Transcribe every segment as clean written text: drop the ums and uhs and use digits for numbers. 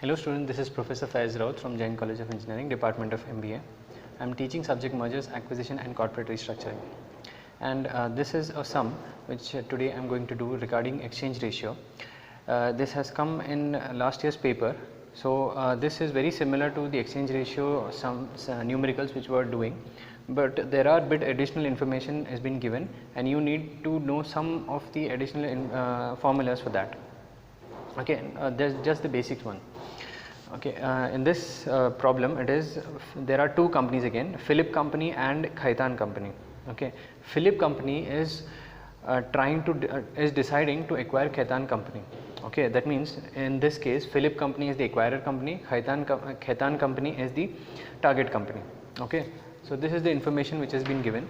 Hello students, this is Professor Faiz Raut from Jain College of Engineering, Department of MBA. I am teaching subject mergers, acquisition and corporate restructuring. And this is a sum which today I am going to do regarding exchange ratio. This has come in last year's paper. So this is very similar to the exchange ratio some numericals which we are doing, but there are bit additional information has been given and you need to know some of the additional formulas for that. Okay, there's just the basics one. Okay, in this problem it is there are two companies again, Philip company and Khaitan company. Okay, Philip company is deciding to acquire Khaitan company. Okay, that means in this case Philip company is the acquirer company, Khaitan company is the target company. Okay, so this is the information which has been given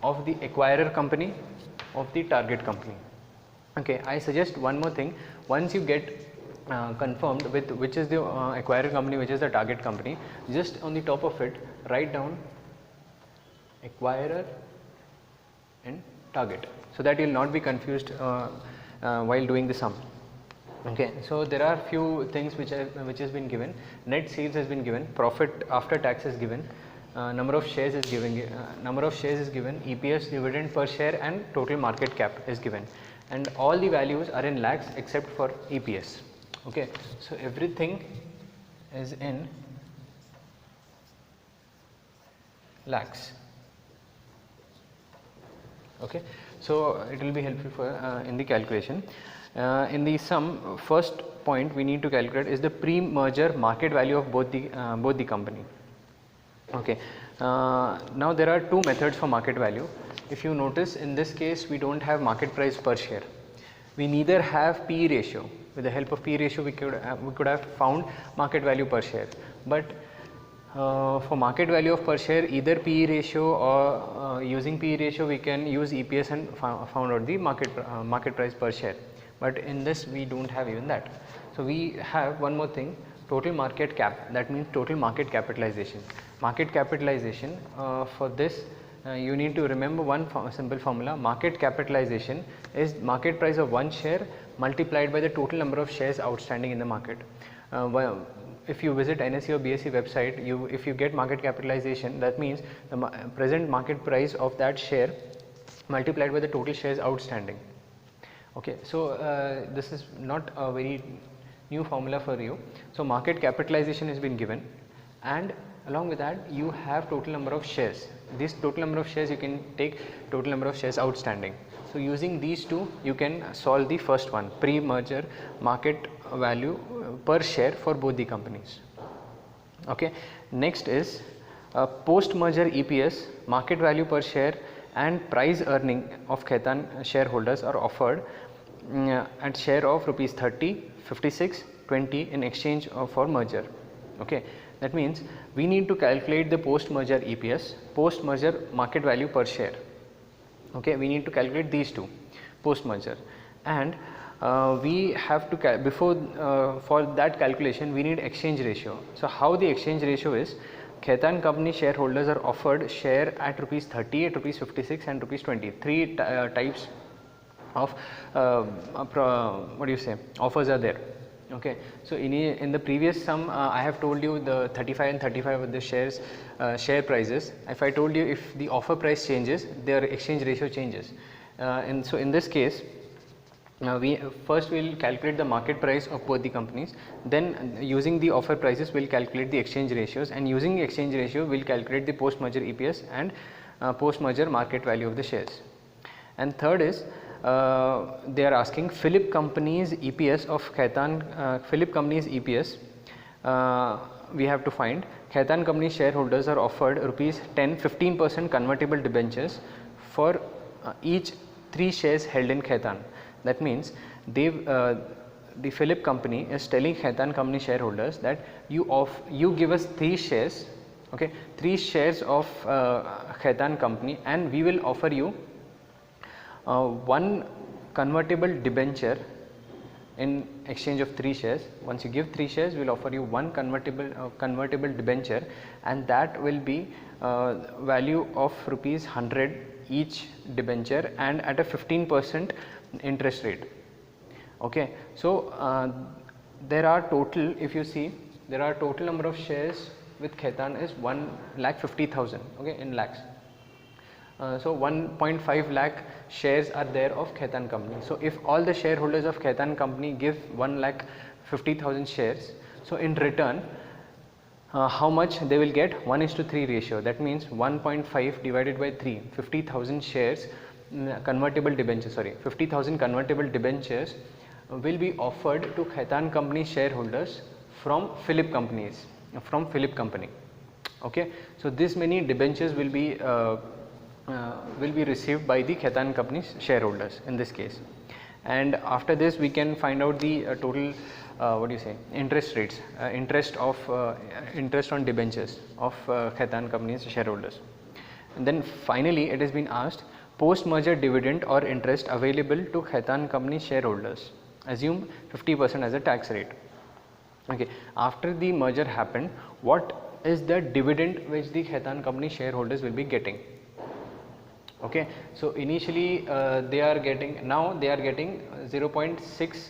of the acquirer company, of the target company. Okay, I suggest one more thing. Once you get confirmed with which is the acquirer company, which is the target company, just on the top of it write down acquirer and target, so that you will not be confused while doing the sum. Okay, so there are few things which has been given. Net sales has been given, profit after tax is given, number of shares is given, EPS, dividend per share, and total market cap is given, and all the values are in lakhs except for EPS. Okay, so everything is in lakhs. Okay, so it will be helpful for in the calculation. In the sum, first point we need to calculate is the pre-merger market value of both the company. Okay, now there are two methods for market value. If you notice, in this case we don't have market price per share. We neither have PE ratio. With the help of PE ratio we could have found market value per share, but for market value of per share, either PE ratio or using PE ratio we can use EPS and found out the market price per share. But in this we don't have even that. So we have one more thing, total market cap, that means total market capitalization. Market capitalization, for this you need to remember one simple formula. Market capitalization is market price of one share multiplied by the total number of shares outstanding in the market. If you visit NSE or BSE website, if you get market capitalization, that means the present market price of that share multiplied by the total shares outstanding. Okay, so this is not a very new formula for you. So market capitalization has been given, and along with that you have total number of shares. This total number of shares you can take total number of shares outstanding. So using these two you can solve the first one, pre-merger market value per share for both the companies. Okay, next is post-merger EPS, market value per share and price earning of Khaitan shareholders are offered at share of rupees 30, 56, 20 in exchange for merger. Okay, that means we need to calculate the post-merger EPS, post-merger market value per share. Okay, we need to calculate these two post-merger, and we have to for that calculation we need exchange ratio. So how the exchange ratio is, Khaitan company shareholders are offered share at rupees 30, at rupees 56 and rupees 20. Three types of offers are there. Okay, so in the previous sum I have told you the 35 and 35 of the shares share prices. If I told you if the offer price changes, their exchange ratio changes, and so in this case we first will calculate the market price of both the companies, then using the offer prices we will calculate the exchange ratios, and using the exchange ratio we will calculate the post merger EPS and post merger market value of the shares. And third is they are asking Philip company's EPS of Khaitan, Philip company's EPS we have to find. Khaitan company shareholders are offered rupees 15% convertible debentures for each 3 shares held in Khaitan. That means the Philip company is telling Khaitan company shareholders that you give us 3 shares, okay, 3 shares of Khaitan company, and we will offer you one convertible debenture in exchange of 3 shares. Once you give 3 shares, we will offer you one convertible debenture, and that will be value of rupees 100 each debenture and at a 15% interest rate. Okay, so there are total, if you see, there are total number of shares with Khaitan is 1,50,000, okay, in lakhs. So 1.5 lakh shares are there of Khaitan company. So if all the shareholders of Khaitan company give 1,50,000 shares, so in return how much they will get? 1:3 ratio. That means 1.5 divided by 3, 50,000 shares convertible debentures, 50,000 convertible debentures will be offered to Khaitan company shareholders from Philip companies, from Philip company. Okay, so this many debentures will be received by the Khaitan company's shareholders in this case. And after this we can find out the total interest rates, interest on debentures of Khaitan company's shareholders. And then finally it has been asked, post merger dividend or interest available to Khaitan company shareholders, assume 50% as a tax rate. Okay, after the merger happened, what is the dividend which the Khaitan company shareholders will be getting? Okay, so initially they are getting, now they are getting 0.6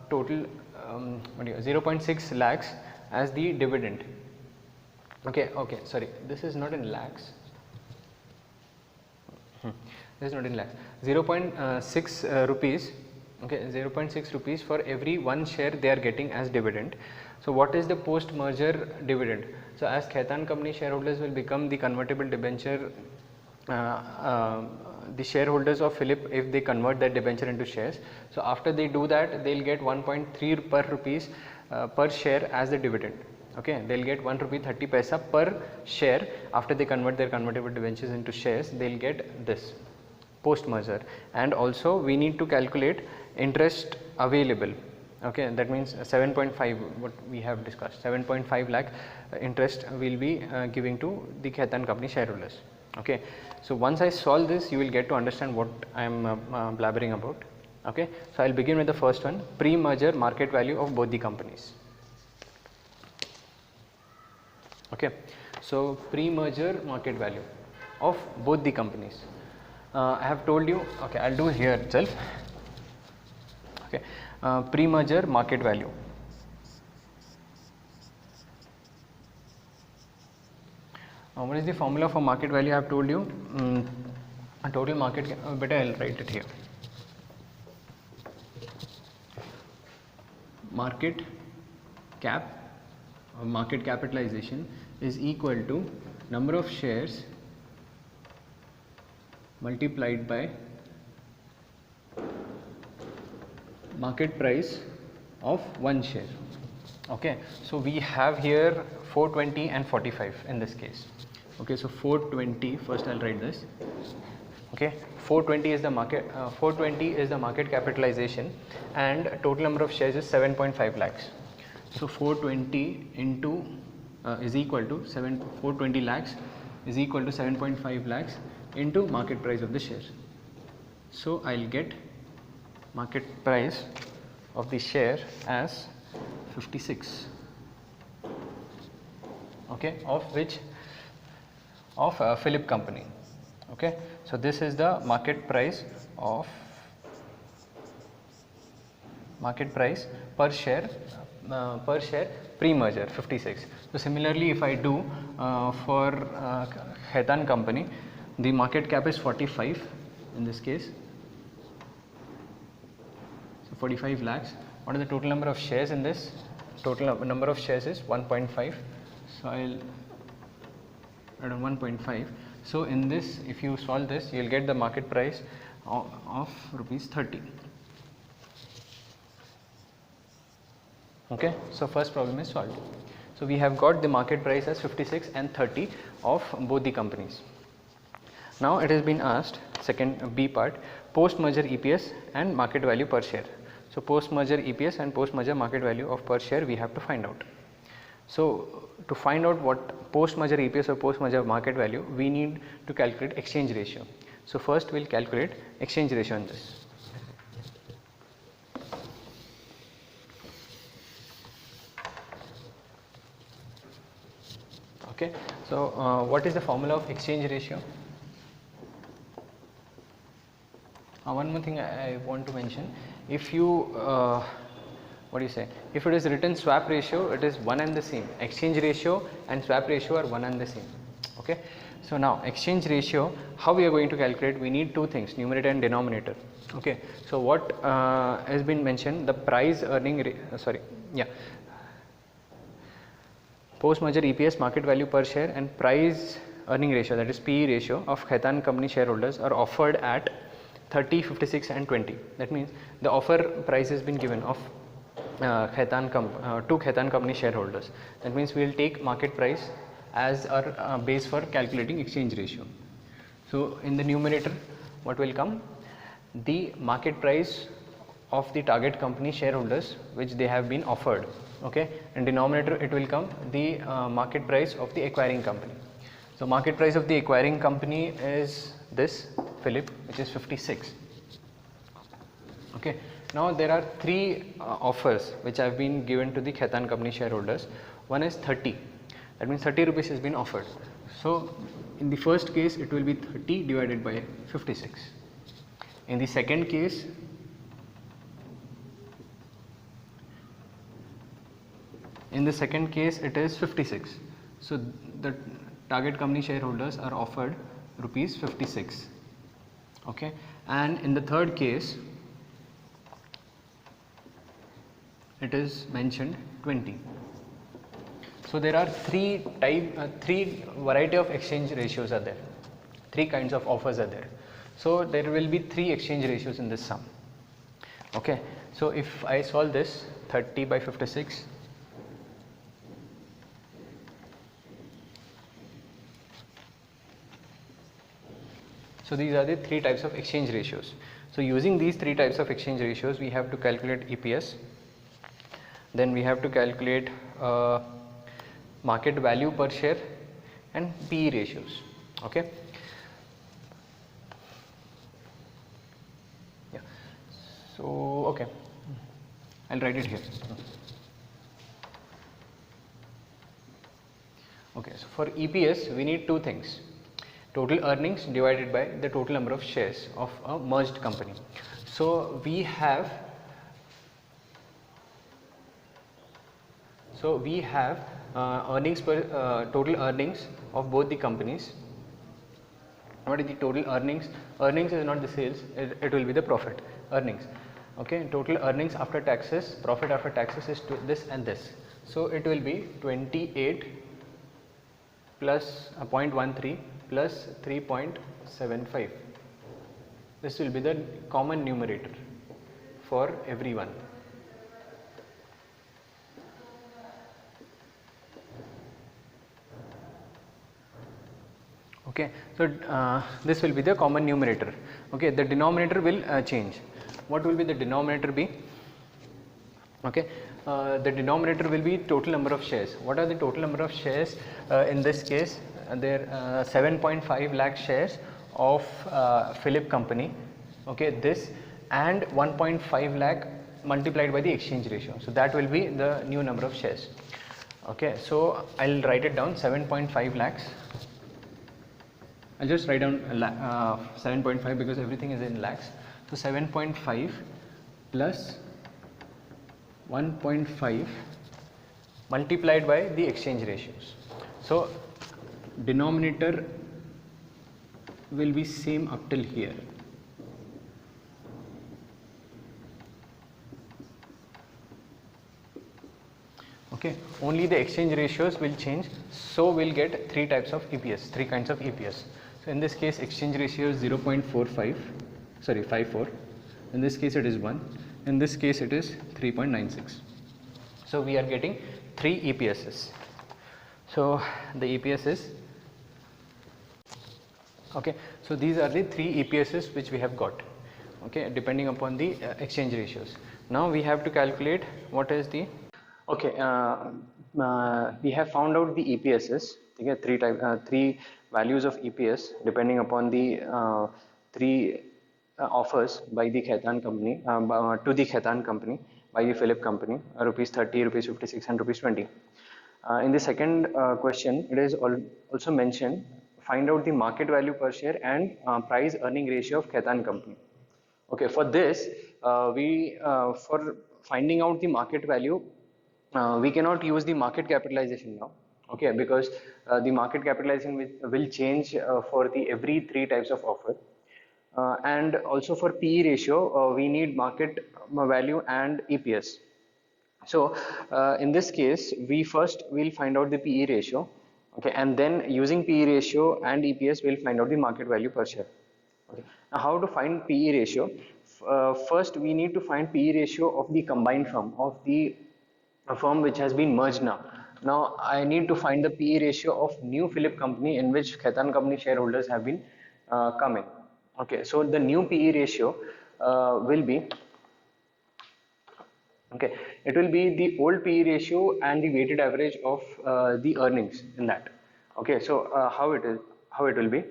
total 0.6 lakhs as the dividend. Okay, sorry, this is not in lakhs. This is not in lakhs. 0.6 rupees. Okay, 0.6 rupees for every one share they are getting as dividend. So what is the post merger dividend? So as Khaitan company shareholders will become the convertible debenture, the shareholders of Philip, if they convert that debenture into shares, so after they do that, they will get 1.3 per rupees per share as the dividend. Okay, they will get 1 rupee 30 paisa per share. After they convert their convertible debentures into shares, they will get this post merger. And also we need to calculate interest available. Okay, that means 7.5, what we have discussed, 7.5 lakh interest will be giving to the Khaitan company shareholders. Okay, so once I solve this, you will get to understand what I am blabbering about. Okay, so I will begin with the first one, pre-merger market value of both the companies. Okay, so pre-merger market value of both the companies. I have told you, okay, I will do here itself. Okay, pre-merger market value. What is the formula for market value? I have told you, total market, better I will write it here. Market cap, market capitalization is equal to number of shares multiplied by market price of one share. Okay, so we have here 420 and 45 in this case. Okay, so 420, first I will write this. Okay, 420 is the market, 420 is the market capitalization, and total number of shares is 7.5 lakhs. So 420 into is equal to 420 lakhs is equal to 7.5 lakhs into market price of the share. So I will get market price of the share as 56. Okay, of which? Of Philip company. Okay, so this is the market price per share pre-merger, 56. So similarly, if I do for Khaitan company, the market cap is 45 in this case. So 45 lakhs. What is the total number of shares in this? Total number of shares is 1.5. So I will add on 1.5. So in this, if you solve this, you will get the market price of rupees 30. Okay, so first problem is solved. So we have got the market price as 56 and 30 of both the companies. Now it has been asked, second B part, post merger EPS and market value per share. So post merger EPS and post merger market value of per share we have to find out. So to find out what post merger EPS or post merger market value, we need to calculate exchange ratio. So first we will calculate exchange ratio on this. Okay, so what is the formula of exchange ratio? One more thing I want to mention, if you what do you say, if it is written swap ratio, it is one and the same. Exchange ratio and swap ratio are one and the same. Okay, so now exchange ratio, how we are going to calculate? We need two things, numerator and denominator. Okay, so what has been mentioned, the price earning post merger EPS, market value per share, and price earning ratio, that is PE ratio of Khaitan company shareholders are offered at 30, 56 and 20. That means the offer price has been given of to Khaitan company shareholders. That means we will take market price as our base for calculating exchange ratio. So in the numerator, what will come? The market price of the target company shareholders which they have been offered. Okay, and denominator, it will come the market price of the acquiring company. So market price of the acquiring company is this Philip, which is 56. Okay, now there are three offers which have been given to the Khaitan company shareholders. One is 30, that means 30 rupees has been offered. So in the first case, it will be 30 divided by 56. In the second case, it is 56. So the target company shareholders are offered rupees 56. Okay, and in the third case, it is mentioned 20. So there are three variety of exchange ratios are there. Three kinds of offers are there. So there will be three exchange ratios in this sum. Okay, so if I solve this 30 by 56, so these are the three types of exchange ratios. So using these three types of exchange ratios, we have to calculate EPS, then we have to calculate market value per share and PE ratios. Okay. Yeah. So okay, I'll write it here. Okay, so for EPS we need two things: total earnings divided by the total number of shares of a merged company. So we have earnings per total earnings of both the companies. What is the total earnings? Earnings is not the sales, it will be the profit, earnings. Okay, total earnings after taxes, profit after taxes is this and this. So it will be 28 plus 0.13 plus 3.75. This will be the common numerator for everyone. Okay, so this will be the common numerator. Okay, the denominator will change. What will be the denominator be? Okay, the denominator will be total number of shares. What are the total number of shares? In this case, there 7.5 lakh shares of Philip company. Okay, this and 1.5 lakh multiplied by the exchange ratio. So that will be the new number of shares. Okay, so I'll write it down, 7.5 lakhs. I'll just write down 7.5 because everything is in lakhs. So 7.5 plus 1.5 multiplied by the exchange ratios. So denominator will be same up till here. Okay, only the exchange ratios will change, so we'll get three types of EPS, three kinds of EPS. So in this case, exchange ratio is 54. In this case it is 1. In this case it is 3.96. So we are getting three EPSs. So the EPS is, okay, so these are the three EPSs which we have got, okay, depending upon the exchange ratios. Now we have to calculate what is the, okay, we have found out the EPSs. Okay, three values of EPS depending upon the three offers by the Khaitan company to the Khaitan company by the Philip company, rupees 30, rupees 56 and rupees 20. In the second question, it is also mentioned, find out the market value per share and price earning ratio of Khaitan company. Okay, for this finding out the market value, we cannot use the market capitalization now, okay, because the market capitalization will change for the every 3 types of offer. And also for PE ratio, we need market value and EPS. So in this case, we first will find out the PE ratio, okay, and then using PE ratio and EPS, we'll find out the market value per share. Okay. Now, how to find PE ratio? First, we need to find PE ratio of the combined firm, of the firm which has been merged now. Now, I need to find the PE ratio of new Philip company in which Khaitan company shareholders have been coming. Okay, so the new PE ratio will be, okay, it will be the old PE ratio and the weighted average of the earnings in that. Okay, so how it will be?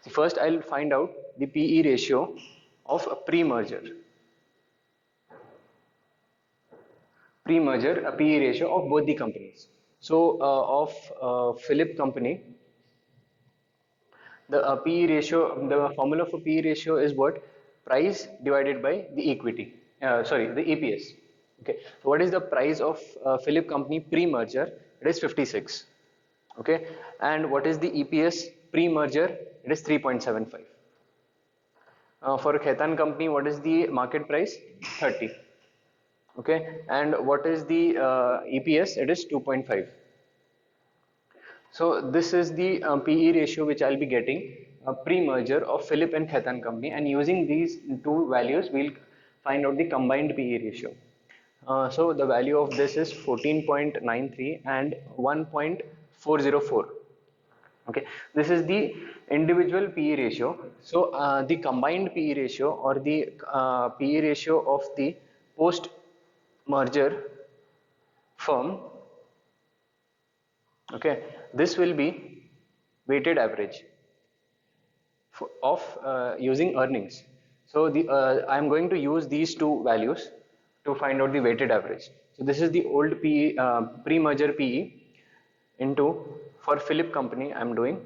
See, first I'll find out the PE ratio of a pre-merger a PE ratio of both the companies. So of Philip company, the PE ratio, the formula for PE ratio is what? Price divided by the equity, the EPS. Okay, so what is the price of Philip company pre-merger? It is 56. Okay, and what is the EPS pre-merger? It is 3.75. For Khaitan company, what is the market price? 30. Okay, and what is the EPS? It is 2.5. So this is the PE ratio which I'll be getting pre-merger of Philip and Khaitan company, and using these two values, we'll find out the combined PE ratio. So the value of this is 14.93 and 1.404. Okay, this is the individual PE ratio. So the combined PE ratio, or the PE ratio of the post merger firm, okay, this will be weighted average of using earnings. So the I am going to use these two values to find out the weighted average. So this is the old PE, pre-merger PE, into, for Philip company I am doing,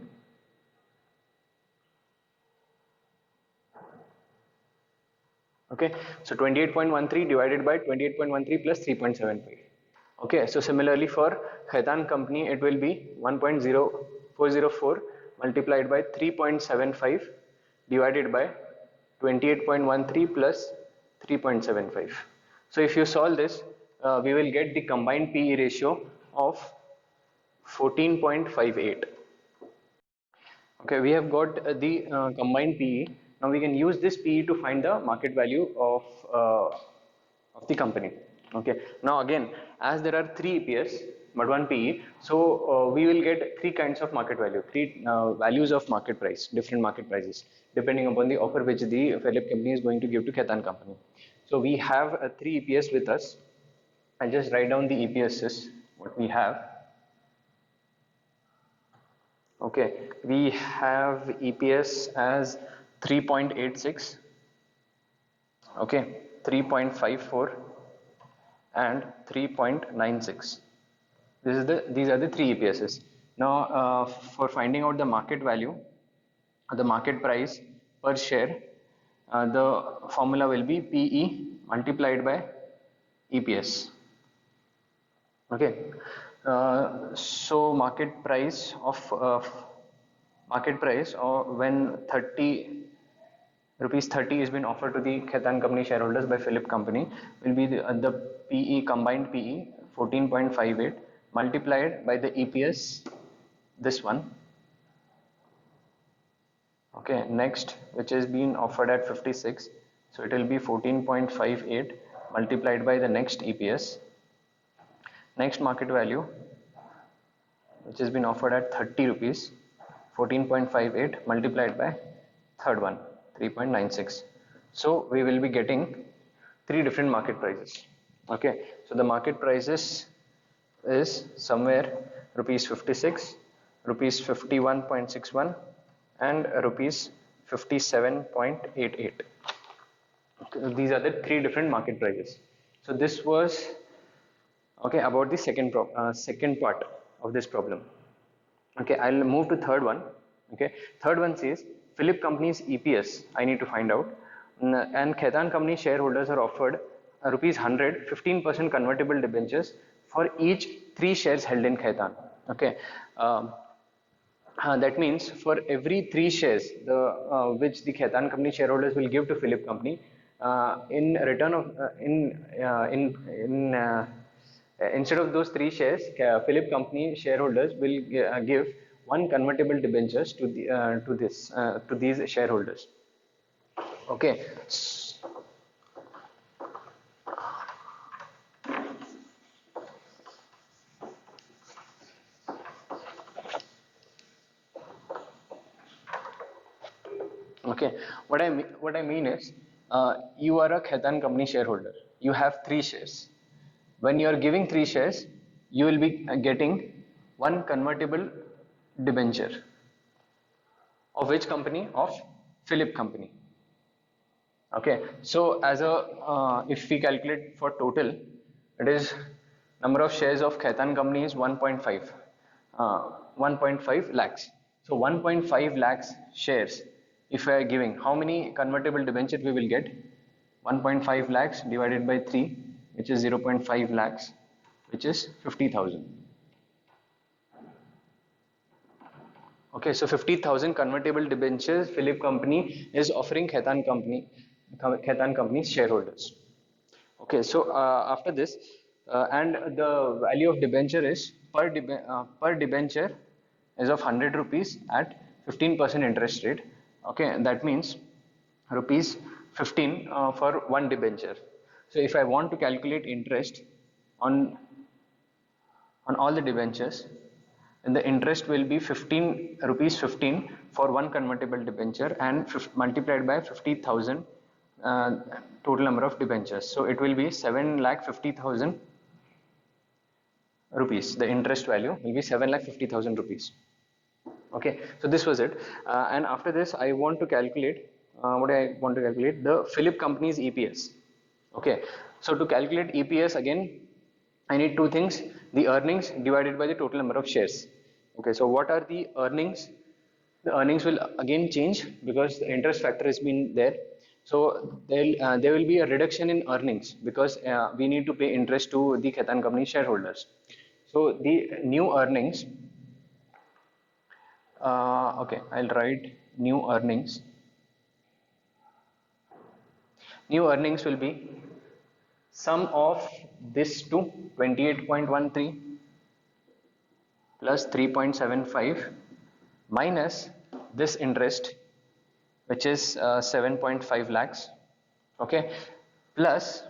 okay, so 28.13 divided by 28.13 plus 3.75. Okay, so similarly for Khaitan company, it will be 1.0404 multiplied by 3.75 divided by 28.13 plus 3.75. So if you solve this, we will get the combined PE ratio of 14.58. Okay, we have got the combined PE. Now we can use this PE to find the market value of the company. Okay, now again, as there are 3 EPS but 1 PE, so we will get 3 kinds of market value, 3 values of market price, different market prices, depending upon the offer which the Philip company is going to give to Khaitan company. So we have 3 EPS with us. I'll just write down the EPSs what we have. Okay, we have EPS as 3.86, okay, 3.54 and 3.96. These are the 3 EPSs. Now for finding out the market value, the market price per share, the formula will be PE multiplied by EPS. Okay, so market price when 30 rupees 30 has been offered to the Khaitan company shareholders by Philip company, will be the PE, combined PE 14.58 multiplied by the EPS, this one. Okay, next, which is being offered at 56, so it will be 14.58 multiplied by the next EPS. Next market value, which has been offered at 30 rupees, 14.58 multiplied by third one, 3.96. So we will be getting 3 different market prices. Okay, so the market prices is somewhere rupees 56, rupees 51.61 and rupees 57.88. These are the 3 different market prices. So this was okay about the second part of this problem. Okay, I'll move to third one. Okay, third one says Philip company's EPS I need to find out, and Khaitan company shareholders are offered rupees 100 15% convertible debentures for each 3 shares held in Khaitan. Okay. That means for every 3 shares which the Khaitan company shareholders will give to Philip company, in return of instead of those 3 shares, Philip company shareholders will give 1 convertible debentures to to these shareholders. Okay. Okay, what I mean is, you are a Khaitan company shareholder. You have 3 shares. When you are giving 3 shares, you will be getting 1 convertible debenture. Of which company? Of Philip company. Okay, so as a if we calculate for total, it is number of shares of Khaitan company is 1.5 1.5 lakhs. So 1.5 lakhs shares, if I are giving, how many convertible debenture we will get? 1.5 lakhs divided by 3, which is 0.5 lakhs, which is 50,000. Okay, so 50,000 convertible debentures Philip company is offering Khaitan company's shareholders. Okay, so after this, and the value of debenture is per debenture is of 100 rupees at 15% interest rate. Okay, that means rupees 15 for 1 debenture. So if I want to calculate interest on all the debentures, and the interest will be 15 rupees 15 for 1 convertible debenture and multiplied by 50,000 total number of debentures. So it will be 7,50,000 rupees. The interest value will be 7,50,000 rupees. Okay, so this was it. And after this, I want to calculate the Philip company's EPS. Okay, so to calculate EPS again, I need 2 things: the earnings divided by the total number of shares. Okay, so what are the earnings? The earnings will again change because the interest factor has been there. So there will be a reduction in earnings because we need to pay interest to the Khaitan company shareholders. So the new earnings, okay, I'll write new earnings. New earnings will be sum of this to 28.13 plus 3.75 minus this interest, which is 7.5 lakhs. Okay, plus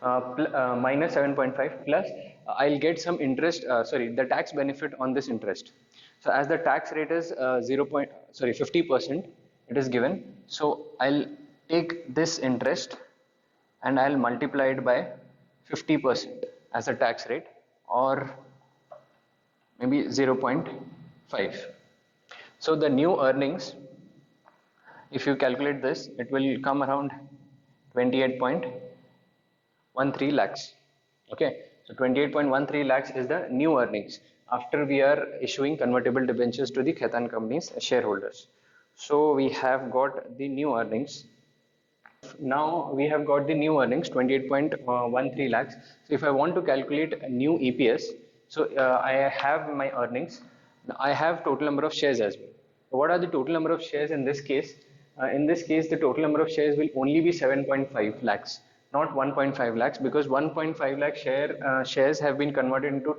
minus 7.5 plus I'll get some interest, the tax benefit on this interest. So as the tax rate is 50%, it is given. So I'll take this interest and I'll multiply it by 50% as a tax rate, or maybe 0.5. So the new earnings, if you calculate this, it will come around 28.13 lakhs. Okay, so 28.13 lakhs is the new earnings after we are issuing convertible debentures to the Khaitan company's shareholders. So we have got the new earnings. Now we have got the new earnings 28.13 lakhs. So if I want to calculate a new EPS, so I have my earnings, I have total number of shares as well. So what are the total number of shares in this case? In this case, the total number of shares will only be 7.5 lakhs, not 1.5 lakhs, because 1.5 lakh shares have been converted into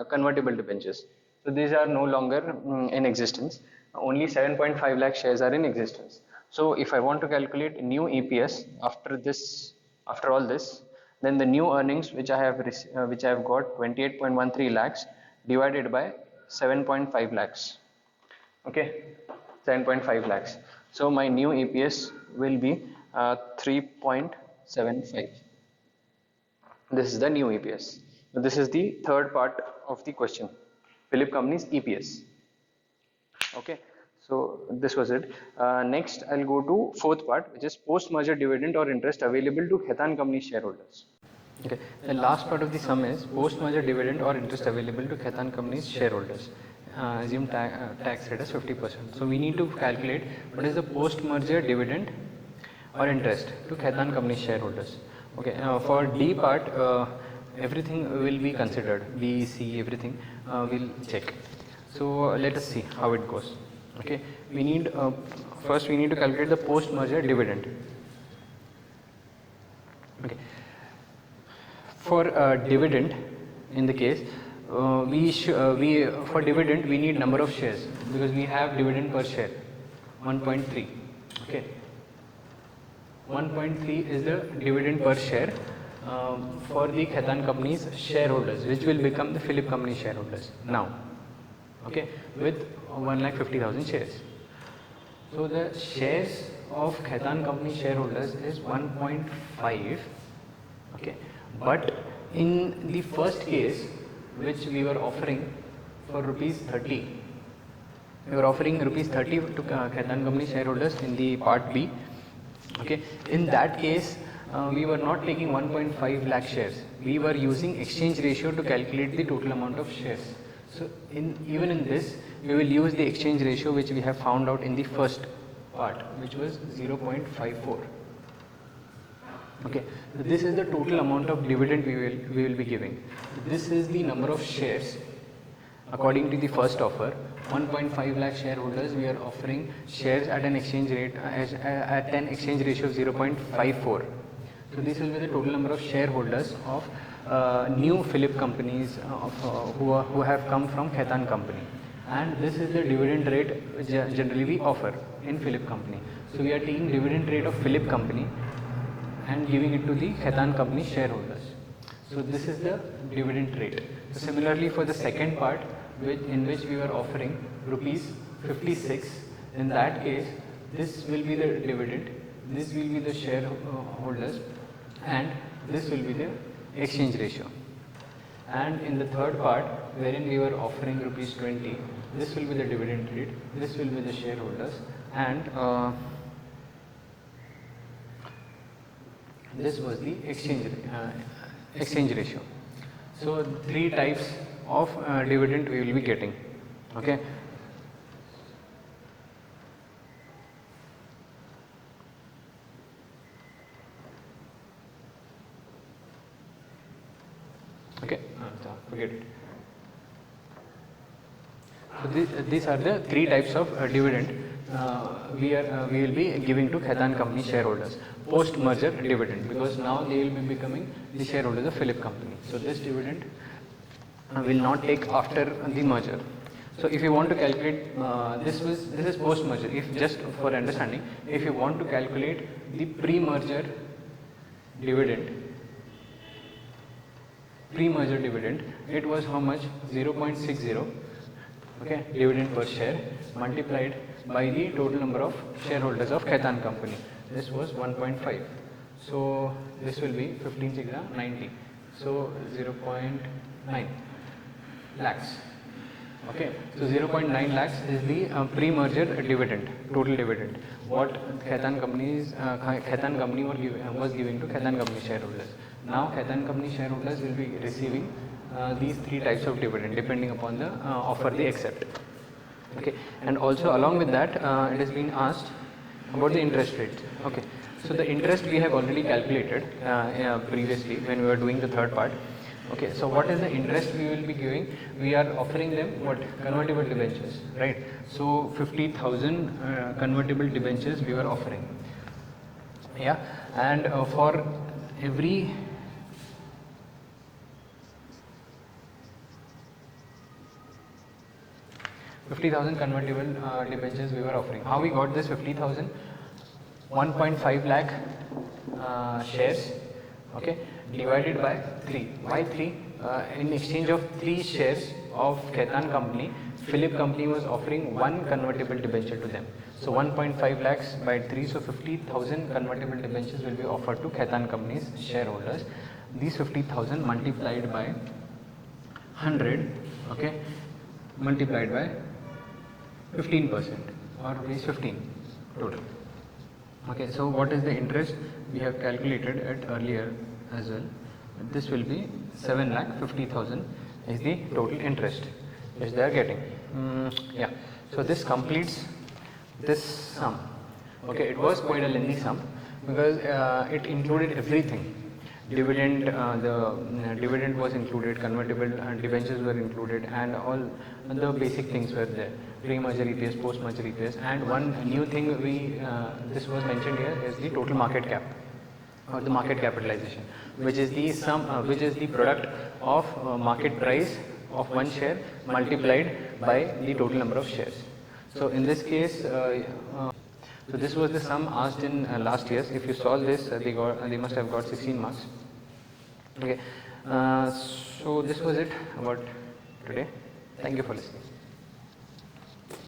convertible debentures. So these are no longer in existence. Only 7.5 lakh shares are in existence. So if I want to calculate new EPS after all this, then the new earnings which I have got 28.13 lakhs divided by 7.5 lakhs. Okay, 7.5 lakhs. So my new EPS will be 3.75. This is the new EPS. So this is the third part of the question, Philip company's EPS. Okay, so this was it. Next I'll go to fourth part, which is post merger dividend or interest available to Khaitan company shareholders. Okay, the last part of the sum is post merger dividend or interest available to Khaitan company's shareholders. Assume tax rate as 50%. So we need to calculate what is the post merger dividend or interest to Khaitan Company shareholders. Okay, for D part, everything will be considered, B, C, everything we'll check. So let us see how it goes. Okay, we need first we need to calculate the post merger dividend. Okay, for dividend, in the case we for dividend we need number of shares, because we have dividend per share 1.3. okay, 1.3 is the dividend per share for the Khaitan Company's shareholders, which will become the Philip Company shareholders now, okay, with 1,50,000 shares. So the shares of Khaitan Company shareholders is 1.5, okay, but in the first case, which we were offering for rupees 30, we were offering rupees 30 to Khaitan Company shareholders in the part B. Okay, in that case we were not taking 1.5 lakh shares, we were using exchange ratio to calculate the total amount of shares. So even in this we will use the exchange ratio which we have found out in the first part, which was 0.54. okay, so this is the total amount of dividend we will be giving. This is the number of shares according to the first offer. 1.5 lakh shareholders, we are offering shares at an exchange rate at an exchange ratio of 0.54. So this will be the total number of shareholders of new Philip companies who have come from Khaitan Company, and this is the dividend rate generally we offer in Philip Company. So we are taking dividend rate of Philip Company and giving it to the Khaitan Company shareholders. So this is the dividend rate. So similarly for the second part, in which we were offering rupees 56, in that case this will be the dividend, this will be the shareholders, and this will be the exchange ratio. And in the third part, wherein we were offering rupees 20, this will be the dividend rate, this will be the shareholders, and this was the exchange ratio. So three types of dividend we will be getting. Okay, okay, forget it. So these are the three types of dividend we will be giving to Khaitan Company shareholders post merger dividend, because now they will be becoming the shareholders of Philip Company. So this dividend will not take after the merger. So if you want to calculate this is post merger. If just for understanding, if you want to calculate the pre-merger dividend, it was how much? 0.60, okay, dividend per share multiplied by the total number of shareholders of Khaitan Company. This was 1.5. So this will be 15 6 90. So 0.9 lakhs. Okay, so 0.9 lakhs is the pre-merger dividend, total dividend, what Khaitan Company was giving to Khaitan Company shareholders. Now Khaitan Company shareholders will be receiving these three types of dividend depending upon the offer they accept. Okay, and also along with that it has been asked about the interest rate. Okay, so the interest we have already calculated previously when we were doing the third part. Okay, so what is the interest we will be giving? We are offering them what? Convertible debentures, right? So 50,000 convertible debentures we were offering. Yeah, and for every $50,000 convertible debentures we were offering. How we got this 50,000? 1.5 lakh shares, okay, divided by 3. Why 3? In exchange of 3 shares of Khaitan Company, Philip Company was offering 1 convertible debenture to them. So 1.5 lakhs by 3, so 50,000 convertible debentures will be offered to Khaitan Company's shareholders. These 50,000 multiplied by 100, okay, multiplied by 15% or rupees 15 total. Okay, so what is the interest we have calculated at earlier as well? This will be 7,50,000 is the total interest which they are getting. Yeah, so this completes this sum. Okay, it was quite a lengthy sum, because it included everything. Dividend, dividend was included, convertible debentures were included, and all the basic things were there. Pre-merger EPS, post-merger EPS, and one new thing this was mentioned here is the total market cap, or the market capitalization, which is the sum, which is the product of market price of one share multiplied by the total number of shares. So in this case, so this was the sum asked in last years. If you solve this, they must have got 16 marks. Okay. So this was it about today. Thank you for listening.